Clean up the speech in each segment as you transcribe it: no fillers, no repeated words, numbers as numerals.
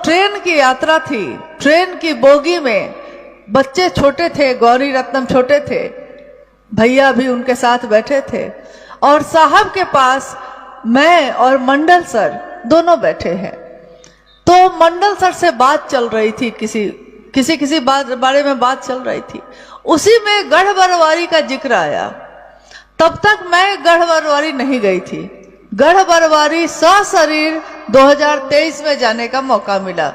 Train की यात्रा थी। ट्रेन की बोगी में बच्चे छोटे थे, गौरी रत्नम छोटे थे, भैया भी उनके साथ बैठे थे, और साहब के पास मैं और मंडल सर दोनों बैठे हैं। तो मंडल सर से बात चल रही थी, किसी बात बारे में बात चल रही थी। उसी में गढ़ बरवारी का जिक्र आया। तब तक मैं गढ़ बरवारी नहीं गई थी। गढ़ बरवारी सशरीर 2023 में जाने का मौका मिला,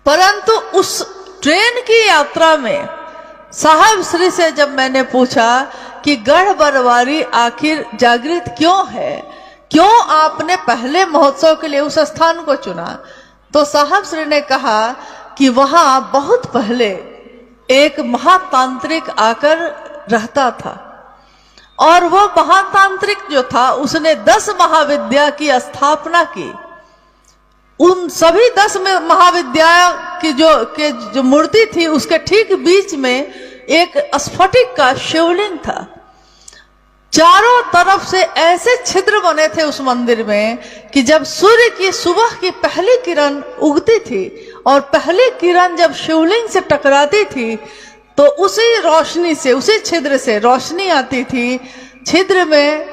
परंतु उस ट्रेन की यात्रा में साहब श्री से जब मैंने पूछा कि गढ़ बरवारी आखिर जागृत क्यों है, क्यों आपने पहले महोत्सव के लिए उस स्थान को चुना, तो साहब श्री ने कहा कि वहां बहुत पहले एक महातांत्रिक आकर रहता था, और वो महातांत्रिक जो था उसने 10 महाविद्या की स्थापना की। उन सभी 10 महाविद्या की जो मूर्ति थी उसके ठीक बीच में एक स्फटिक का शिवलिंग था। चारों तरफ से ऐसे छिद्र बने थे उस मंदिर में कि जब सूर्य की सुबह की पहली किरण उगती थी और पहली किरण जब शिवलिंग से टकराती थी तो उसी रोशनी से, उसी छिद्र से रोशनी आती थी। छिद्र में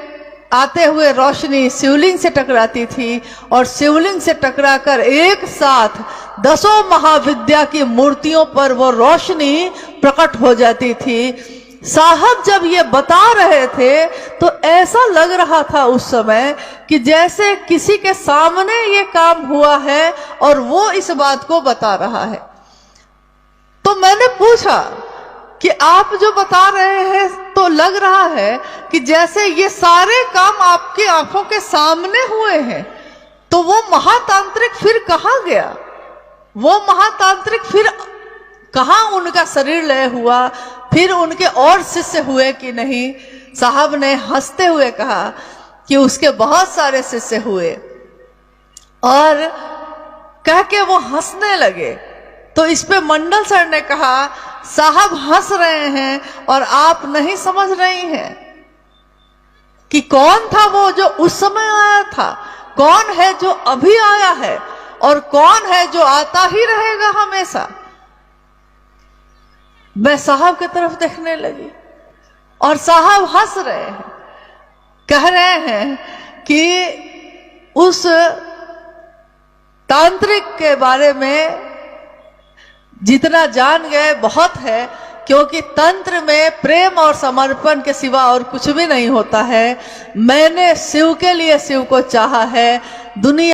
आते हुए रोशनी शिवलिंग से टकराती थी और शिवलिंग से टकराकर एक साथ 10 महाविद्या की मूर्तियों पर वो रोशनी प्रकट हो जाती थी। साहब जब ये बता रहे थे तो ऐसा लग रहा था उस समय कि जैसे किसी के सामने ये काम हुआ है और वो इस बात को बता रहा है। तो मैंने पूछा कि आप जो बता रहे हैं तो लग रहा है कि जैसे ये सारे काम आपकी आंखों के सामने हुए हैं, तो वो महातांत्रिक फिर कहाँ गया? वो महातांत्रिक फिर कहाँ उनका शरीर लय हुआ? फिर उनके और शिष्य हुए कि नहीं? साहब ने हंसते हुए कहा कि उसके बहुत सारे शिष्य हुए, और कह के वो हंसने लगे। तो इस पे मंडल सर ने कहा, साहब हंस रहे हैं और आप नहीं समझ रही हैं कि कौन था वो जो उस समय आया था, कौन है जो अभी आया है, और कौन है जो आता ही रहेगा हमेशा। मैं साहब की तरफ देखने लगी और साहब हंस रहे हैं, कह रहे हैं कि उस तांत्रिक के बारे में जितना जान गए बहुत है, क्योंकि तंत्र में प्रेम और समर्पण के सिवा और कुछ भी नहीं होता है। मैंने शिव के लिए शिव को चाहा है, दुनिया